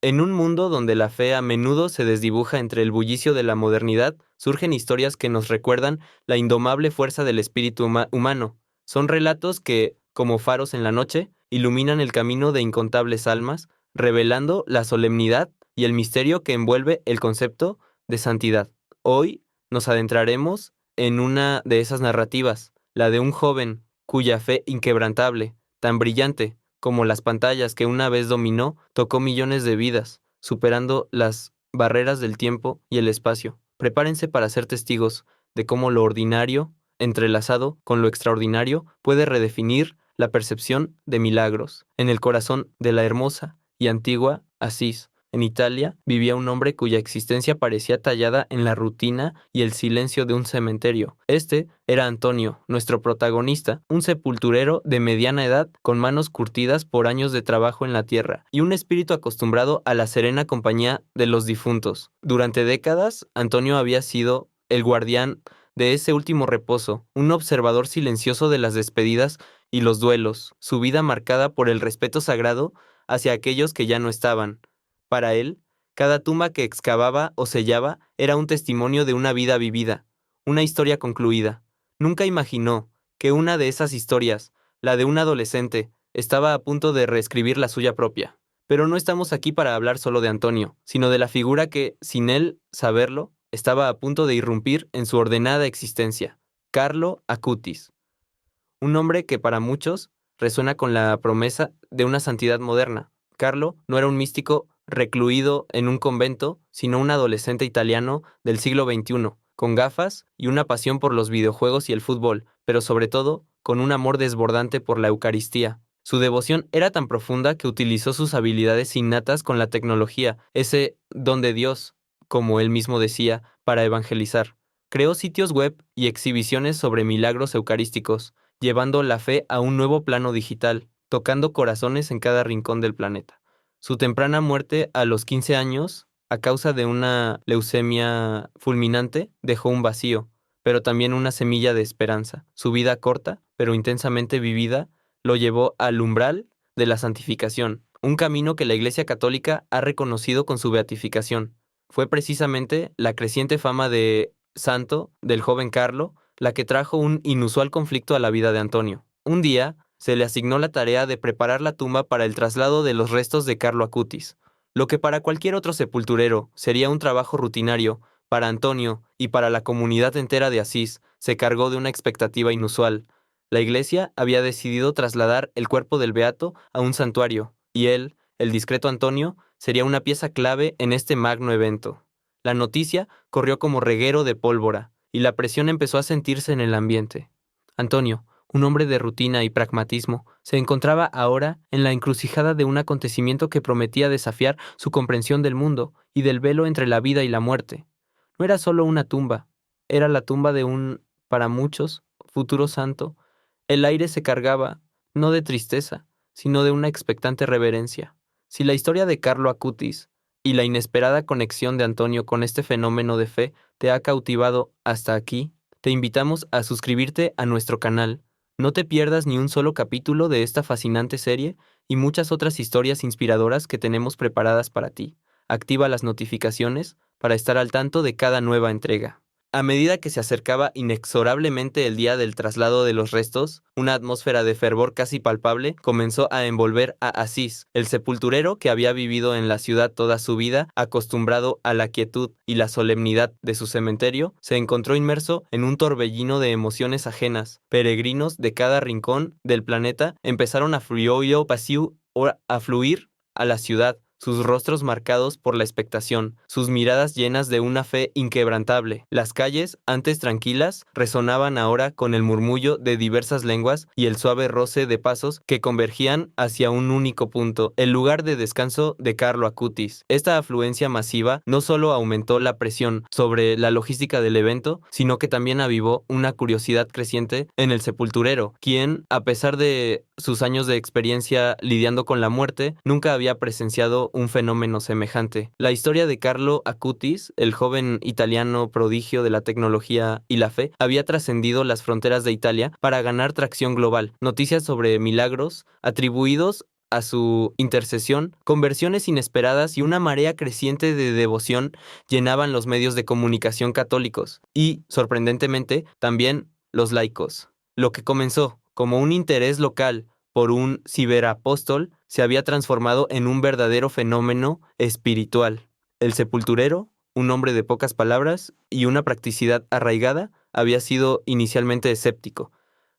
En un mundo donde la fe a menudo se desdibuja entre el bullicio de la modernidad, surgen historias que nos recuerdan la indomable fuerza del espíritu humano. Son relatos que, como faros en la noche, iluminan el camino de incontables almas, revelando la solemnidad y el misterio que envuelve el concepto de santidad. Hoy nos adentraremos en una de esas narrativas, la de un joven cuya fe inquebrantable, tan brillante, como las pantallas que una vez dominó, tocó millones de vidas, superando las barreras del tiempo y el espacio. Prepárense para ser testigos de cómo lo ordinario, entrelazado con lo extraordinario, puede redefinir la percepción de milagros. En el corazón de la hermosa y antigua Asís, en Italia, vivía un hombre cuya existencia parecía tallada en la rutina y el silencio de un cementerio. Este era Antonio, nuestro protagonista, un sepulturero de mediana edad con manos curtidas por años de trabajo en la tierra y un espíritu acostumbrado a la serena compañía de los difuntos. Durante décadas, Antonio había sido el guardián de ese último reposo, un observador silencioso de las despedidas y los duelos, su vida marcada por el respeto sagrado hacia aquellos que ya no estaban. Para él, cada tumba que excavaba o sellaba era un testimonio de una vida vivida, una historia concluida. Nunca imaginó que una de esas historias, la de un adolescente, estaba a punto de reescribir la suya propia. Pero no estamos aquí para hablar solo de Antonio, sino de la figura que, sin él saberlo, estaba a punto de irrumpir en su ordenada existencia, Carlo Acutis, un nombre que para muchos resuena con la promesa de una santidad moderna. Carlo no era un místico recluido en un convento, sino un adolescente italiano del siglo XXI, con gafas y una pasión por los videojuegos y el fútbol, pero sobre todo con un amor desbordante por la Eucaristía. Su devoción era tan profunda que utilizó sus habilidades innatas con la tecnología, ese don de Dios, como él mismo decía, para evangelizar. Creó sitios web y exhibiciones sobre milagros eucarísticos, llevando la fe a un nuevo plano digital, tocando corazones en cada rincón del planeta. Su temprana muerte a los 15 años, a causa de una leucemia fulminante, dejó un vacío, pero también una semilla de esperanza. Su vida corta, pero intensamente vivida, lo llevó al umbral de la santificación, un camino que la Iglesia Católica ha reconocido con su beatificación. Fue precisamente la creciente fama de santo del joven Carlo la que trajo un inusual conflicto a la vida de Antonio. Un día, se le asignó la tarea de preparar la tumba para el traslado de los restos de Carlo Acutis. Lo que para cualquier otro sepulturero sería un trabajo rutinario, para Antonio y para la comunidad entera de Asís se cargó de una expectativa inusual. La iglesia había decidido trasladar el cuerpo del beato a un santuario, y él, el discreto Antonio, sería una pieza clave en este magno evento. La noticia corrió como reguero de pólvora, y la presión empezó a sentirse en el ambiente. Antonio, un hombre de rutina y pragmatismo, se encontraba ahora en la encrucijada de un acontecimiento que prometía desafiar su comprensión del mundo y del velo entre la vida y la muerte. No era solo una tumba, era la tumba de un, para muchos, futuro santo. El aire se cargaba, no de tristeza, sino de una expectante reverencia. Si la historia de Carlo Acutis y la inesperada conexión de Antonio con este fenómeno de fe te ha cautivado hasta aquí, te invitamos a suscribirte a nuestro canal. No te pierdas ni un solo capítulo de esta fascinante serie y muchas otras historias inspiradoras que tenemos preparadas para ti. Activa las notificaciones para estar al tanto de cada nueva entrega. A medida que se acercaba inexorablemente el día del traslado de los restos, una atmósfera de fervor casi palpable comenzó a envolver a Asís, el sepulturero que había vivido en la ciudad toda su vida, acostumbrado a la quietud y la solemnidad de su cementerio, se encontró inmerso en un torbellino de emociones ajenas. Peregrinos de cada rincón del planeta empezaron a fluir a la ciudad, sus rostros marcados por la expectación, sus miradas llenas de una fe inquebrantable. Las calles, antes tranquilas, resonaban ahora con el murmullo de diversas lenguas y el suave roce de pasos que convergían hacia un único punto, el lugar de descanso de Carlo Acutis. Esta afluencia masiva no solo aumentó la presión sobre la logística del evento, sino que también avivó una curiosidad creciente en el sepulturero, quien, a pesar de sus años de experiencia lidiando con la muerte, nunca había presenciado un fenómeno semejante. La historia de Carlo Acutis, el joven italiano prodigio de la tecnología y la fe, había trascendido las fronteras de Italia para ganar tracción global. Noticias sobre milagros atribuidos a su intercesión, conversiones inesperadas y una marea creciente de devoción llenaban los medios de comunicación católicos y, sorprendentemente, también los laicos. Lo que comenzó como un interés local por un ciberapóstol se había transformado en un verdadero fenómeno espiritual. El sepulturero, un hombre de pocas palabras y una practicidad arraigada, había sido inicialmente escéptico.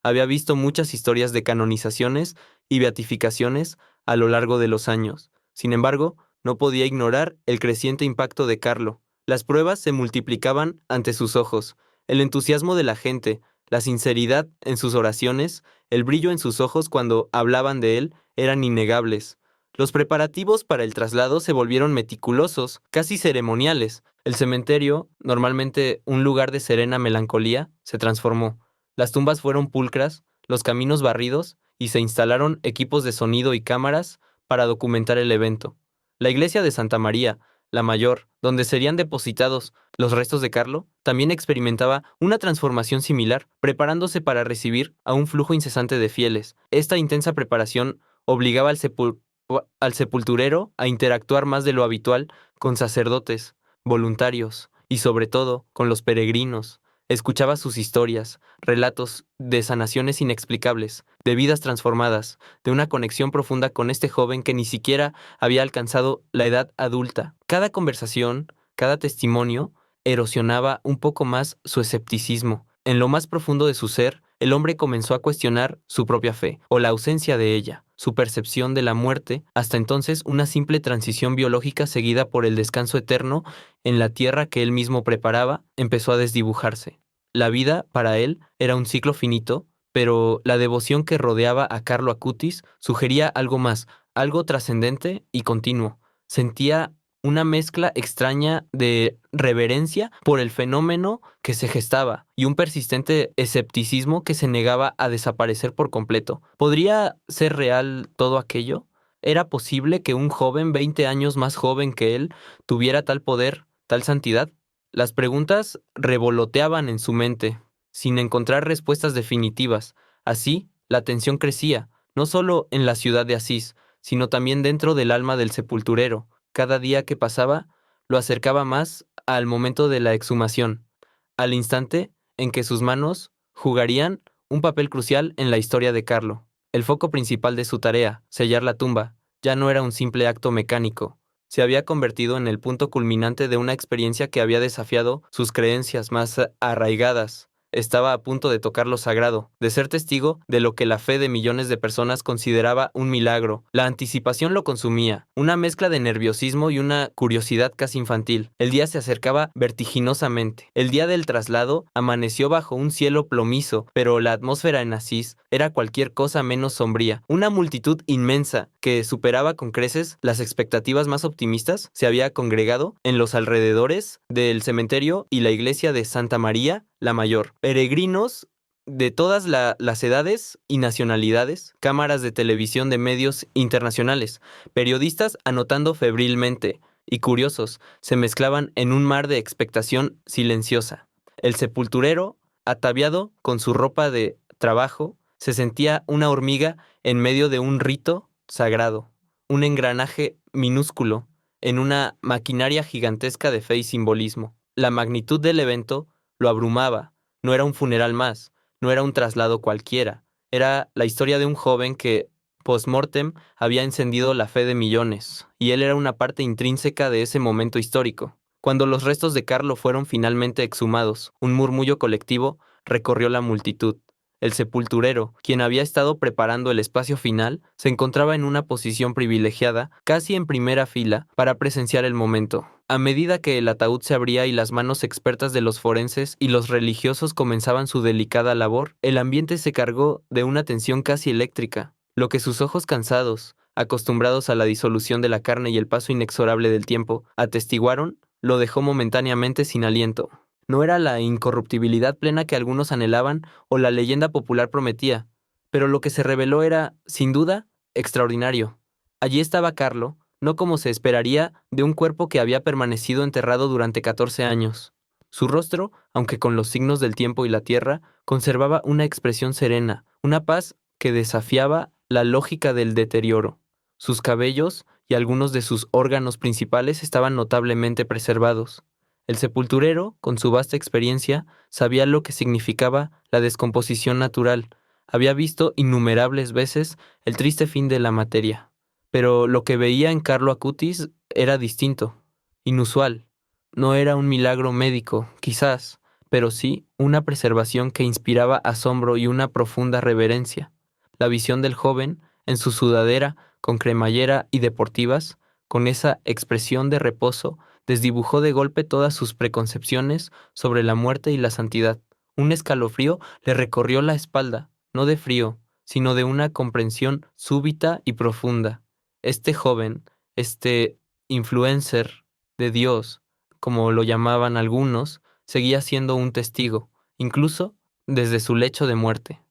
Había visto muchas historias de canonizaciones y beatificaciones a lo largo de los años. Sin embargo, no podía ignorar el creciente impacto de Carlo. Las pruebas se multiplicaban ante sus ojos. El entusiasmo de la gente, la sinceridad en sus oraciones, el brillo en sus ojos cuando hablaban de él eran innegables. Los preparativos para el traslado se volvieron meticulosos, casi ceremoniales. El cementerio, normalmente un lugar de serena melancolía, se transformó. Las tumbas fueron pulcras, los caminos barridos y se instalaron equipos de sonido y cámaras para documentar el evento. La iglesia de Santa María, la mayor, donde serían depositados los restos de Carlo, también experimentaba una transformación similar, preparándose para recibir a un flujo incesante de fieles. Esta intensa preparación obligaba al sepulturero a interactuar más de lo habitual con sacerdotes, voluntarios y sobre todo con los peregrinos. Escuchaba sus historias, relatos de sanaciones inexplicables, de vidas transformadas, de una conexión profunda con este joven que ni siquiera había alcanzado la edad adulta. Cada conversación, cada testimonio, erosionaba un poco más su escepticismo. En lo más profundo de su ser, el hombre comenzó a cuestionar su propia fe, o la ausencia de ella, su percepción de la muerte, hasta entonces una simple transición biológica seguida por el descanso eterno en la tierra que él mismo preparaba, empezó a desdibujarse. La vida, para él, era un ciclo finito, pero la devoción que rodeaba a Carlo Acutis sugería algo más, algo trascendente y continuo. Sentía una mezcla extraña de reverencia por el fenómeno que se gestaba y un persistente escepticismo que se negaba a desaparecer por completo. ¿Podría ser real todo aquello? ¿Era posible que un joven 20 años más joven que él tuviera tal poder, tal santidad? Las preguntas revoloteaban en su mente, sin encontrar respuestas definitivas. Así, la tensión crecía, no solo en la ciudad de Asís, sino también dentro del alma del sepulturero. Cada día que pasaba lo acercaba más al momento de la exhumación, al instante en que sus manos jugarían un papel crucial en la historia de Carlo. El foco principal de su tarea, sellar la tumba, ya no era un simple acto mecánico. Se había convertido en el punto culminante de una experiencia que había desafiado sus creencias más arraigadas. Estaba a punto de tocar lo sagrado, de ser testigo de lo que la fe de millones de personas consideraba un milagro. La anticipación lo consumía, una mezcla de nerviosismo y una curiosidad casi infantil. El día se acercaba vertiginosamente. El día del traslado amaneció bajo un cielo plomizo, pero la atmósfera en Asís era cualquier cosa menos sombría. Una multitud inmensa, que superaba con creces las expectativas más optimistas, se había congregado en los alrededores del cementerio y la iglesia de Santa María la Mayor. Peregrinos de todas las edades y nacionalidades, cámaras de televisión de medios internacionales, periodistas anotando febrilmente, y curiosos se mezclaban en un mar de expectación silenciosa. El sepulturero, ataviado con su ropa de trabajo, se sentía una hormiga en medio de un rito sagrado, un engranaje minúsculo en una maquinaria gigantesca de fe y simbolismo. La magnitud del evento lo abrumaba. No era un funeral más, no era un traslado cualquiera. Era la historia de un joven que, post-mortem, había encendido la fe de millones, y él era una parte intrínseca de ese momento histórico. Cuando los restos de Carlo fueron finalmente exhumados, un murmullo colectivo recorrió la multitud. El sepulturero, quien había estado preparando el espacio final, se encontraba en una posición privilegiada, casi en primera fila, para presenciar el momento. A medida que el ataúd se abría y las manos expertas de los forenses y los religiosos comenzaban su delicada labor, el ambiente se cargó de una tensión casi eléctrica. Lo que sus ojos cansados, acostumbrados a la disolución de la carne y el paso inexorable del tiempo, atestiguaron, lo dejó momentáneamente sin aliento. No era la incorruptibilidad plena que algunos anhelaban o la leyenda popular prometía, pero lo que se reveló era, sin duda, extraordinario. Allí estaba Carlo, no como se esperaría de un cuerpo que había permanecido enterrado durante 14 años. Su rostro, aunque con los signos del tiempo y la tierra, conservaba una expresión serena, una paz que desafiaba la lógica del deterioro. Sus cabellos y algunos de sus órganos principales estaban notablemente preservados. El sepulturero, con su vasta experiencia, sabía lo que significaba la descomposición natural. Había visto innumerables veces el triste fin de la materia. Pero lo que veía en Carlo Acutis era distinto, inusual. No era un milagro médico, quizás, pero sí una preservación que inspiraba asombro y una profunda reverencia. La visión del joven, en su sudadera, con cremallera y deportivas, con esa expresión de reposo, desdibujó de golpe todas sus preconcepciones sobre la muerte y la santidad. Un escalofrío le recorrió la espalda, no de frío, sino de una comprensión súbita y profunda. Este joven, este influencer de Dios, como lo llamaban algunos, seguía siendo un testigo, incluso desde su lecho de muerte.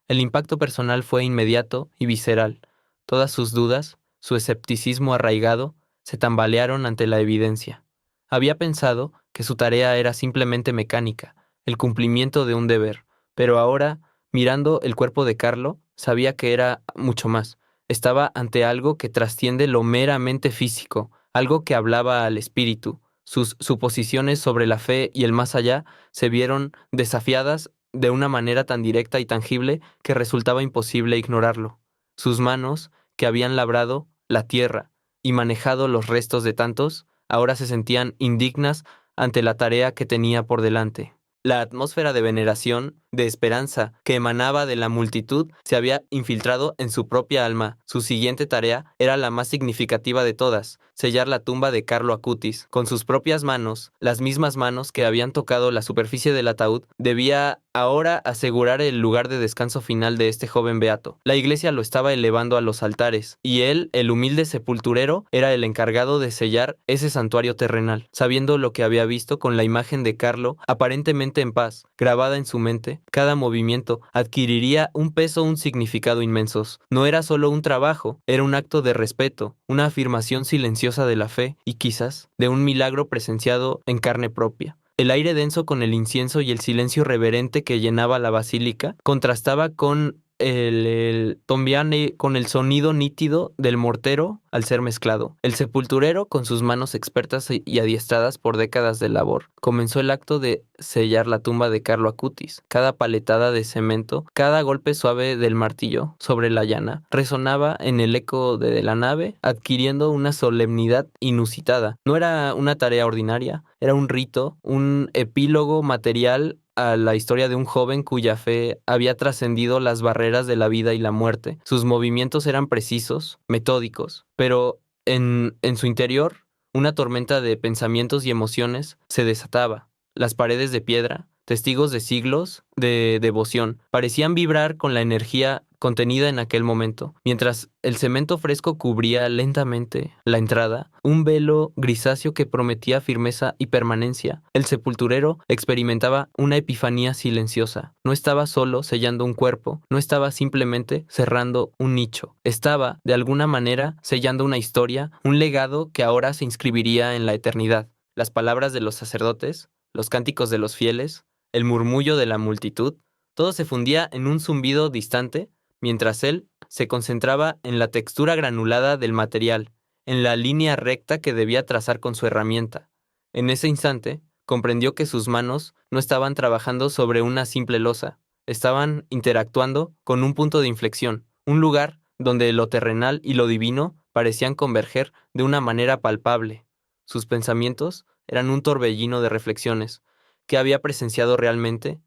El impacto personal fue inmediato y visceral. Todas sus dudas, su escepticismo arraigado, se tambalearon ante la evidencia. Había pensado que su tarea era simplemente mecánica, el cumplimiento de un deber, pero ahora, mirando el cuerpo de Carlo, sabía que era mucho más. Estaba ante algo que trasciende lo meramente físico, algo que hablaba al espíritu. Sus suposiciones sobre la fe y el más allá se vieron desafiadas de una manera tan directa y tangible que resultaba imposible ignorarlo. Sus manos, que habían labrado la tierra y manejado los restos de tantos, ahora se sentían indignas ante la tarea que tenía por delante. La atmósfera de veneración, de esperanza, que emanaba de la multitud, se había infiltrado en su propia alma. Su siguiente tarea era la más significativa de todas: sellar la tumba de Carlo Acutis. Con sus propias manos, las mismas manos que habían tocado la superficie del ataúd, debía ahora asegurar el lugar de descanso final de este joven beato. La iglesia lo estaba elevando a los altares, y él, el humilde sepulturero, era el encargado de sellar ese santuario terrenal. Sabiendo lo que había visto con la imagen de Carlo, aparentemente en paz, grabada en su mente, cada movimiento adquiriría un peso, un significado inmensos. No era solo un trabajo, era un acto de respeto, una afirmación silenciosa de la fe y quizás de un milagro presenciado en carne propia. El aire denso con el incienso y el silencio reverente que llenaba la basílica contrastaba con el tombiane, con el sonido nítido del mortero al ser mezclado. El sepulturero, con sus manos expertas y adiestradas por décadas de labor, comenzó el acto de sellar la tumba de Carlo Acutis. Cada paletada de cemento, cada golpe suave del martillo sobre la llana, resonaba en el eco de la nave, adquiriendo una solemnidad inusitada. No era una tarea ordinaria, era un rito, un epílogo material a la historia de un joven cuya fe había trascendido las barreras de la vida y la muerte. Sus movimientos eran precisos, metódicos, pero en su interior una tormenta de pensamientos y emociones se desataba. Las paredes de piedra, testigos de siglos de devoción, parecían vibrar con la energía contenida en aquel momento. Mientras el cemento fresco cubría lentamente la entrada, un velo grisáceo que prometía firmeza y permanencia, el sepulturero experimentaba una epifanía silenciosa. No estaba solo sellando un cuerpo, no estaba simplemente cerrando un nicho. Estaba, de alguna manera, sellando una historia, un legado que ahora se inscribiría en la eternidad. Las palabras de los sacerdotes, los cánticos de los fieles, el murmullo de la multitud, todo se fundía en un zumbido distante, mientras él se concentraba en la textura granulada del material, en la línea recta que debía trazar con su herramienta. En ese instante, comprendió que sus manos no estaban trabajando sobre una simple losa, estaban interactuando con un punto de inflexión, un lugar donde lo terrenal y lo divino parecían converger de una manera palpable. Sus pensamientos eran un torbellino de reflexiones. ¿Qué había presenciado realmente?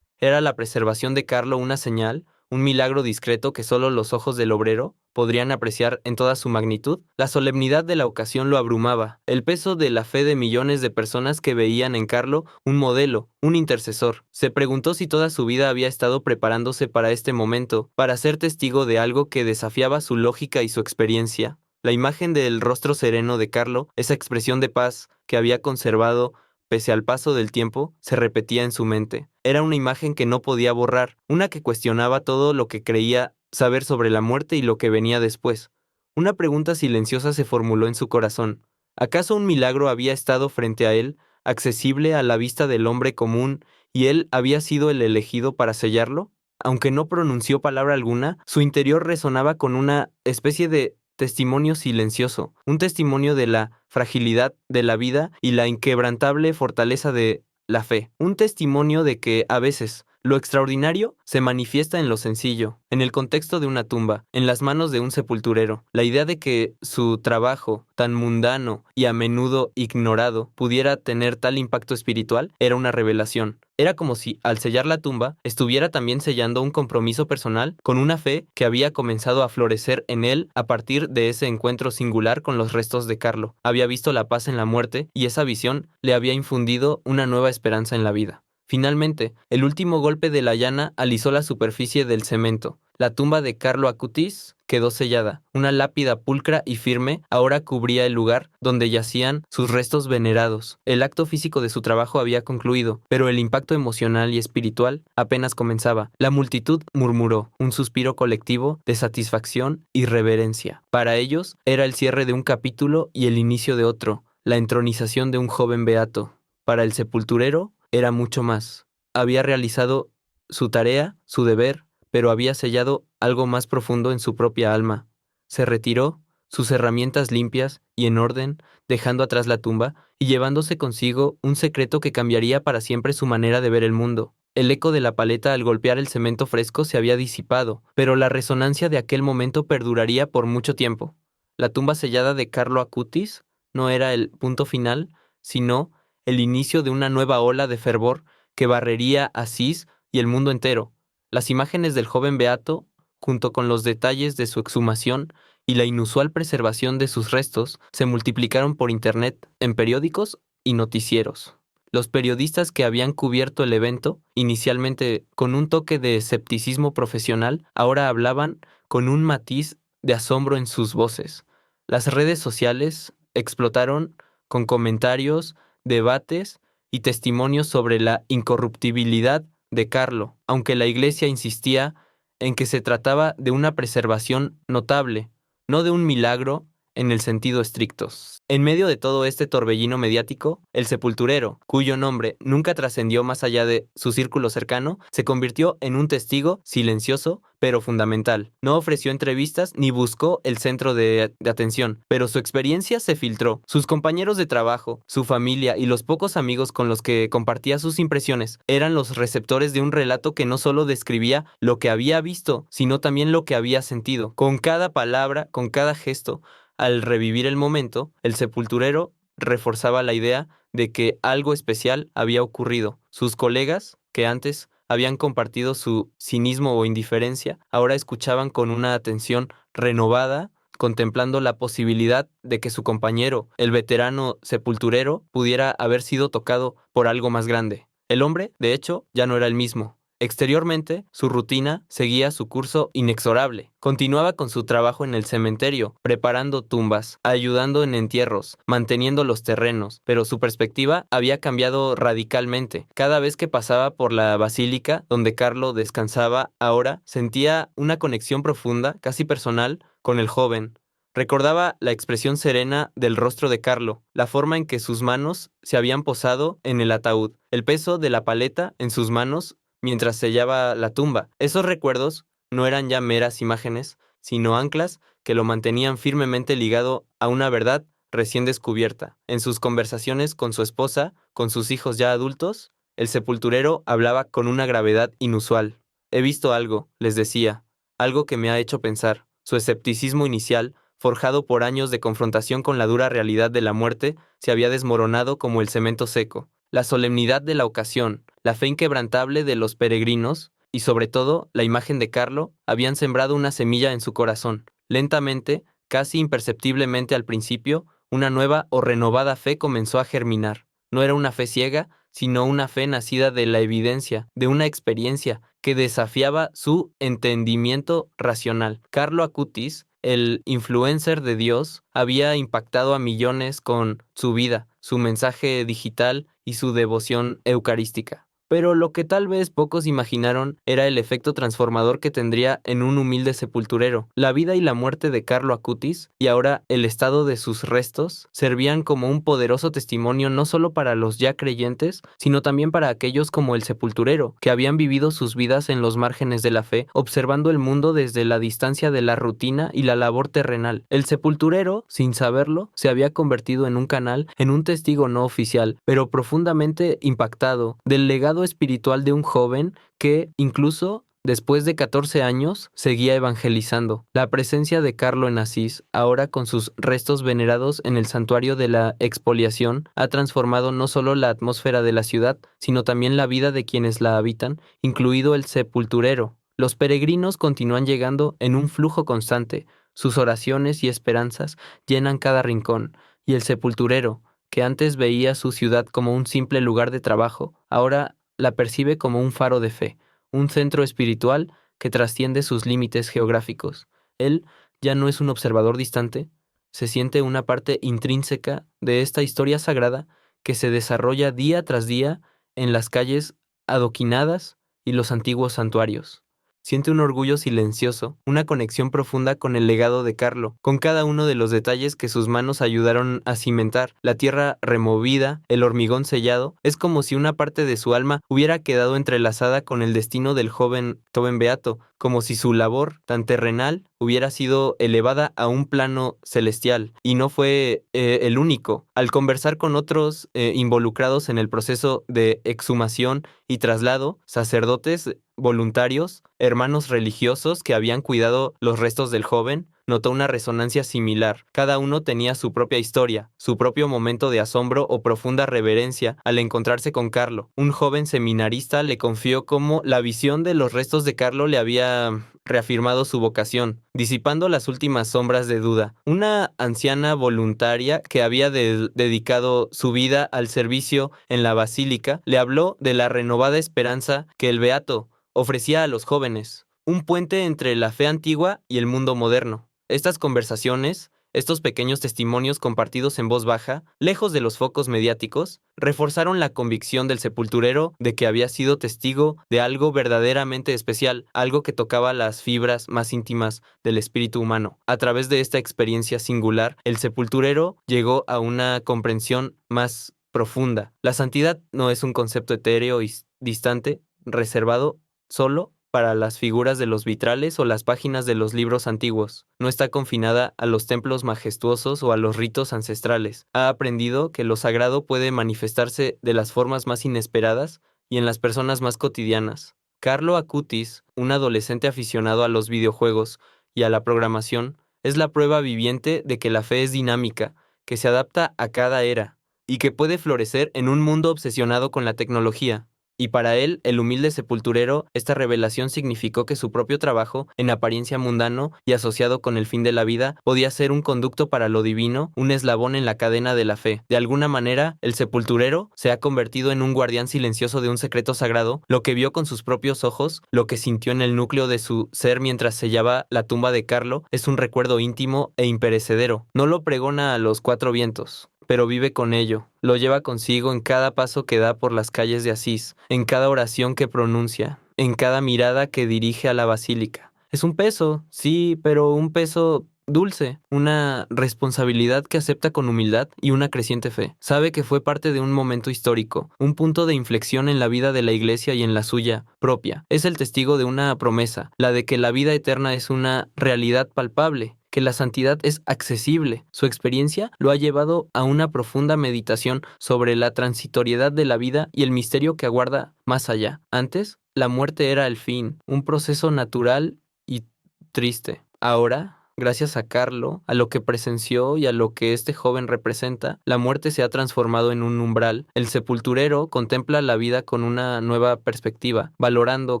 ¿Era la preservación de Carlo una señal, un milagro discreto que solo los ojos del obrero podrían apreciar en toda su magnitud? La solemnidad de la ocasión lo abrumaba, el peso de la fe de millones de personas que veían en Carlo un modelo, un intercesor. Se preguntó si toda su vida había estado preparándose para este momento, para ser testigo de algo que desafiaba su lógica y su experiencia. La imagen del rostro sereno de Carlo, esa expresión de paz que había conservado pese al paso del tiempo, se repetía en su mente. Era una imagen que no podía borrar, una que cuestionaba todo lo que creía saber sobre la muerte y lo que venía después. Una pregunta silenciosa se formuló en su corazón. ¿Acaso un milagro había estado frente a él, accesible a la vista del hombre común, y él había sido el elegido para sellarlo? Aunque no pronunció palabra alguna, su interior resonaba con una especie de testimonio silencioso, un testimonio de la fragilidad de la vida y la inquebrantable fortaleza de la fe, un testimonio de que a veces lo extraordinario se manifiesta en lo sencillo, en el contexto de una tumba, en las manos de un sepulturero. La idea de que su trabajo, tan mundano y a menudo ignorado, pudiera tener tal impacto espiritual era una revelación. Era como si, al sellar la tumba, estuviera también sellando un compromiso personal con una fe que había comenzado a florecer en él a partir de ese encuentro singular con los restos de Carlo. Había visto la paz en la muerte y esa visión le había infundido una nueva esperanza en la vida. Finalmente, el último golpe de la llana alisó la superficie del cemento. La tumba de Carlo Acutis quedó sellada. Una lápida pulcra y firme ahora cubría el lugar donde yacían sus restos venerados. El acto físico de su trabajo había concluido, pero el impacto emocional y espiritual apenas comenzaba. La multitud murmuró, un suspiro colectivo de satisfacción y reverencia. Para ellos era el cierre de un capítulo y el inicio de otro, la entronización de un joven beato. Para el sepulturero era mucho más. Había realizado su tarea, su deber, pero había sellado algo más profundo en su propia alma. Se retiró, sus herramientas limpias y en orden, dejando atrás la tumba y llevándose consigo un secreto que cambiaría para siempre su manera de ver el mundo. El eco de la paleta al golpear el cemento fresco se había disipado, pero la resonancia de aquel momento perduraría por mucho tiempo. La tumba sellada de Carlo Acutis no era el punto final, sino el inicio de una nueva ola de fervor que barrería Asís y el mundo entero. Las imágenes del joven beato, junto con los detalles de su exhumación y la inusual preservación de sus restos, se multiplicaron por internet, en periódicos y noticieros. Los periodistas que habían cubierto el evento, inicialmente con un toque de escepticismo profesional, ahora hablaban con un matiz de asombro en sus voces. Las redes sociales explotaron con comentarios, debates y testimonios sobre la incorruptibilidad de Carlo, aunque la Iglesia insistía en que se trataba de una preservación notable, no de un milagro en el sentido estricto. En medio de todo este torbellino mediático, el sepulturero, cuyo nombre nunca trascendió más allá de su círculo cercano, se convirtió en un testigo silencioso pero fundamental. No ofreció entrevistas ni buscó el centro de atención, pero su experiencia se filtró. Sus compañeros de trabajo, su familia y los pocos amigos con los que compartía sus impresiones eran los receptores de un relato que no solo describía lo que había visto, sino también lo que había sentido. Con cada palabra, con cada gesto, al revivir el momento, el sepulturero reforzaba la idea de que algo especial había ocurrido. Sus colegas, que antes habían compartido su cinismo o indiferencia, ahora escuchaban con una atención renovada, contemplando la posibilidad de que su compañero, el veterano sepulturero, pudiera haber sido tocado por algo más grande. El hombre, de hecho, ya no era el mismo. Exteriormente, su rutina seguía su curso inexorable. Continuaba con su trabajo en el cementerio, preparando tumbas, ayudando en entierros, manteniendo los terrenos, pero su perspectiva había cambiado radicalmente. Cada vez que pasaba por la basílica donde Carlo descansaba, ahora sentía una conexión profunda, casi personal, con el joven. Recordaba la expresión serena del rostro de Carlo, la forma en que sus manos se habían posado en el ataúd, el peso de la paleta en sus manos mientras sellaba la tumba. Esos recuerdos no eran ya meras imágenes, sino anclas que lo mantenían firmemente ligado a una verdad recién descubierta. En sus conversaciones con su esposa, con sus hijos ya adultos, el sepulturero hablaba con una gravedad inusual. He visto algo, les decía, algo que me ha hecho pensar. Su escepticismo inicial, forjado por años de confrontación con la dura realidad de la muerte, se había desmoronado como el cemento seco. La solemnidad de la ocasión, la fe inquebrantable de los peregrinos y sobre todo la imagen de Carlo habían sembrado una semilla en su corazón. Lentamente, casi imperceptiblemente al principio, una nueva o renovada fe comenzó a germinar. No era una fe ciega, sino una fe nacida de la evidencia, de una experiencia que desafiaba su entendimiento racional. Carlo Acutis, el influencer de Dios, había impactado a millones con su vida, su mensaje digital y su devoción eucarística. pero lo que tal vez pocos imaginaron era el efecto transformador que tendría en un humilde sepulturero. La vida y la muerte de Carlo Acutis, y ahora el estado de sus restos, servían como un poderoso testimonio no solo para los ya creyentes, sino también para aquellos como el sepulturero, que habían vivido sus vidas en los márgenes de la fe, observando el mundo desde la distancia de la rutina y la labor terrenal. El sepulturero, sin saberlo, se había convertido en un canal, en un testigo no oficial, pero profundamente impactado, del legado espiritual de un joven que, incluso después de 14 años, seguía evangelizando. La presencia de Carlo en Asís, ahora con sus restos venerados en el santuario de la expoliación, ha transformado no solo la atmósfera de la ciudad, sino también la vida de quienes la habitan, incluido el sepulturero. Los peregrinos continúan llegando en un flujo constante. Sus oraciones y esperanzas llenan cada rincón, y el sepulturero, que antes veía su ciudad como un simple lugar de trabajo, ahora la percibe como un faro de fe, un centro espiritual que trasciende sus límites geográficos. Él ya no es un observador distante, se siente una parte intrínseca de esta historia sagrada que se desarrolla día tras día en las calles adoquinadas y los antiguos santuarios. Siente un orgullo silencioso, una conexión profunda con el legado de Carlo, con cada uno de los detalles que sus manos ayudaron a cimentar, la tierra removida, el hormigón sellado. Es como si una parte de su alma hubiera quedado entrelazada con el destino del joven beato, como si su labor, tan terrenal, hubiera sido elevada a un plano celestial, y no fue el único. Al conversar con otros involucrados en el proceso de exhumación y traslado, sacerdotes, voluntarios, hermanos religiosos que habían cuidado los restos del joven, notó una resonancia similar. Cada uno tenía su propia historia, su propio momento de asombro o profunda reverencia al encontrarse con Carlo. Un joven seminarista le confió cómo la visión de los restos de Carlo le había reafirmado su vocación, disipando las últimas sombras de duda. Una anciana voluntaria que había dedicado su vida al servicio en la basílica le habló de la renovada esperanza que el beato ofrecía a los jóvenes, un puente entre la fe antigua y el mundo moderno. Estas conversaciones, estos pequeños testimonios compartidos en voz baja, lejos de los focos mediáticos, reforzaron la convicción del sepulturero de que había sido testigo de algo verdaderamente especial, algo que tocaba las fibras más íntimas del espíritu humano. A través de esta experiencia singular, el sepulturero llegó a una comprensión más profunda. La santidad no es un concepto etéreo y distante, reservado solo para las figuras de los vitrales o las páginas de los libros antiguos. No está confinada a los templos majestuosos o a los ritos ancestrales. Ha aprendido que lo sagrado puede manifestarse de las formas más inesperadas y en las personas más cotidianas. Carlo Acutis, un adolescente aficionado a los videojuegos y a la programación, es la prueba viviente de que la fe es dinámica, que se adapta a cada era y que puede florecer en un mundo obsesionado con la tecnología. Y para él, el humilde sepulturero, esta revelación significó que su propio trabajo, en apariencia mundano y asociado con el fin de la vida, podía ser un conducto para lo divino, un eslabón en la cadena de la fe. De alguna manera, el sepulturero se ha convertido en un guardián silencioso de un secreto sagrado, lo que vio con sus propios ojos, lo que sintió en el núcleo de su ser mientras sellaba la tumba de Carlo, es un recuerdo íntimo e imperecedero. No lo pregona a los cuatro vientos, pero vive con ello, lo lleva consigo en cada paso que da por las calles de Asís, en cada oración que pronuncia, en cada mirada que dirige a la basílica. Es un peso, sí, pero un peso dulce, una responsabilidad que acepta con humildad y una creciente fe. Sabe que fue parte de un momento histórico, un punto de inflexión en la vida de la Iglesia y en la suya propia. Es el testigo de una promesa, la de que la vida eterna es una realidad palpable, que la santidad es accesible. Su experiencia lo ha llevado a una profunda meditación sobre la transitoriedad de la vida y el misterio que aguarda más allá. Antes, la muerte era el fin, un proceso natural y triste. Ahora, gracias a Carlo, a lo que presenció y a lo que este joven representa, la muerte se ha transformado en un umbral. El sepulturero contempla la vida con una nueva perspectiva, valorando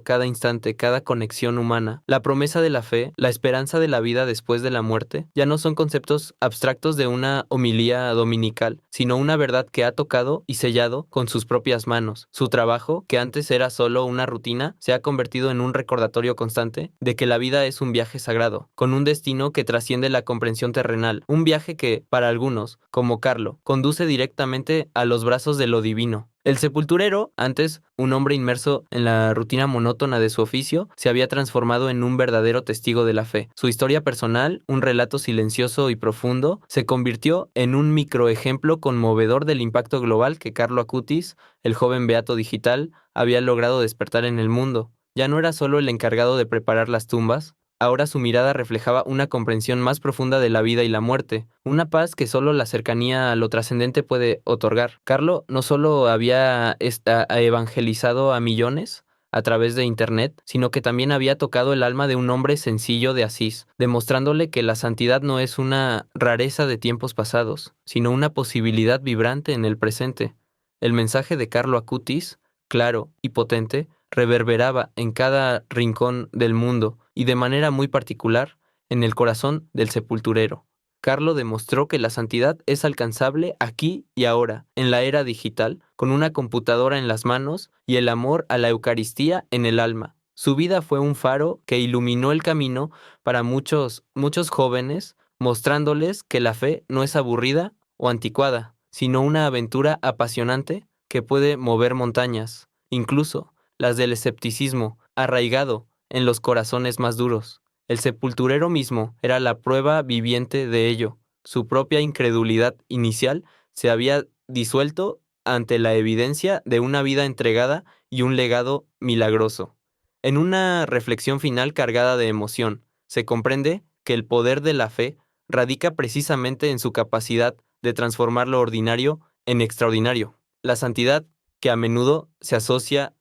cada instante, cada conexión humana. La promesa de la fe, la esperanza de la vida después de la muerte, ya no son conceptos abstractos de una homilía dominical, sino una verdad que ha tocado y sellado con sus propias manos. Su trabajo, que antes era solo una rutina, se ha convertido en un recordatorio constante de que la vida es un viaje sagrado, con un destino camino que trasciende la comprensión terrenal, un viaje que, para algunos, como Carlo, conduce directamente a los brazos de lo divino. El sepulturero, antes un hombre inmerso en la rutina monótona de su oficio, se había transformado en un verdadero testigo de la fe. Su historia personal, un relato silencioso y profundo, se convirtió en un microejemplo conmovedor del impacto global que Carlo Acutis, el joven beato digital, había logrado despertar en el mundo. Ya no era solo el encargado de preparar las tumbas, ahora su mirada reflejaba una comprensión más profunda de la vida y la muerte, una paz que solo la cercanía a lo trascendente puede otorgar. Carlo no solo había evangelizado a millones a través de Internet, sino que también había tocado el alma de un hombre sencillo de Asís, demostrándole que la santidad no es una rareza de tiempos pasados, sino una posibilidad vibrante en el presente. El mensaje de Carlo Acutis, claro y potente, reverberaba en cada rincón del mundo y de manera muy particular en el corazón del sepulturero. Carlo demostró que la santidad es alcanzable aquí y ahora, en la era digital, con una computadora en las manos y el amor a la Eucaristía en el alma. Su vida fue un faro que iluminó el camino para muchos jóvenes, mostrándoles que la fe no es aburrida o anticuada, sino una aventura apasionante que puede mover montañas, incluso las del escepticismo, arraigado en los corazones más duros. El sepulturero mismo era la prueba viviente de ello. Su propia incredulidad inicial se había disuelto ante la evidencia de una vida entregada y un legado milagroso. En una reflexión final cargada de emoción, se comprende que el poder de la fe radica precisamente en su capacidad de transformar lo ordinario en extraordinario. La santidad, que a menudo se asocia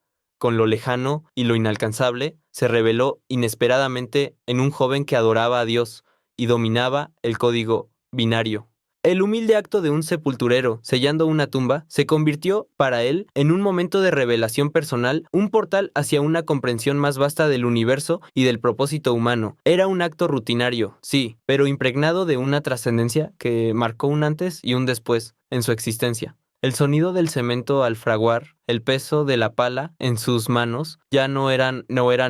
con lo lejano y lo inalcanzable, se reveló inesperadamente en un joven que adoraba a Dios y dominaba el código binario. El humilde acto de un sepulturero sellando una tumba se convirtió para él en un momento de revelación personal, un portal hacia una comprensión más vasta del universo y del propósito humano. Era un acto rutinario, sí, pero impregnado de una trascendencia que marcó un antes y un después en su existencia. El sonido del cemento al fraguar, el peso de la pala en sus manos, ya no eran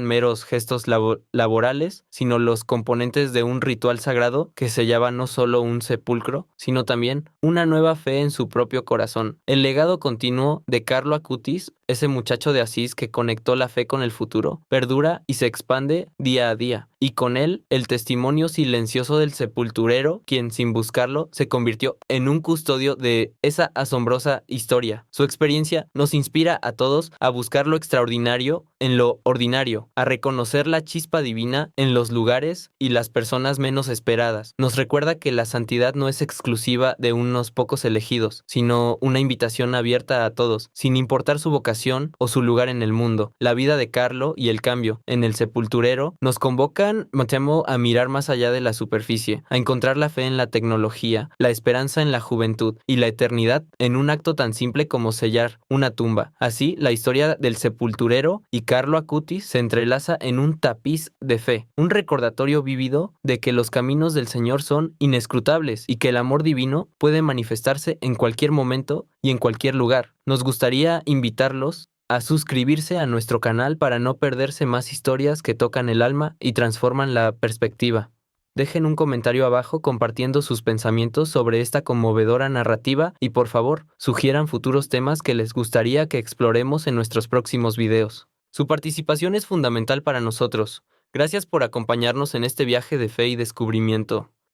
meros gestos laborales, sino los componentes de un ritual sagrado que sellaba no solo un sepulcro, sino también una nueva fe en su propio corazón. El legado continuo de Carlo Acutis, ese muchacho de Asís que conectó la fe con el futuro, perdura y se expande día a día. Y con él, el testimonio silencioso del sepulturero, quien sin buscarlo se convirtió en un custodio de esa asombrosa historia. Su experiencia nos inspira a todos a buscar lo extraordinario en lo ordinario, a reconocer la chispa divina en los lugares y las personas menos esperadas. Nos recuerda que la santidad no es exclusiva de unos pocos elegidos, sino una invitación abierta a todos, sin importar su vocación o su lugar en el mundo. La vida de Carlo y el cambio en el sepulturero nos convocan, me temo, a mirar más allá de la superficie, a encontrar la fe en la tecnología, la esperanza en la juventud y la eternidad en un acto tan simple como sellar una tumba. Así, la historia del sepulturero y Carlo Acutis se entrelaza en un tapiz de fe, un recordatorio vívido de que los caminos del Señor son inescrutables y que el amor divino puede manifestarse en cualquier momento y en cualquier lugar. Nos gustaría invitarlos a suscribirse a nuestro canal para no perderse más historias que tocan el alma y transforman la perspectiva. Dejen un comentario abajo compartiendo sus pensamientos sobre esta conmovedora narrativa y por favor, sugieran futuros temas que les gustaría que exploremos en nuestros próximos videos. Su participación es fundamental para nosotros. Gracias por acompañarnos en este viaje de fe y descubrimiento.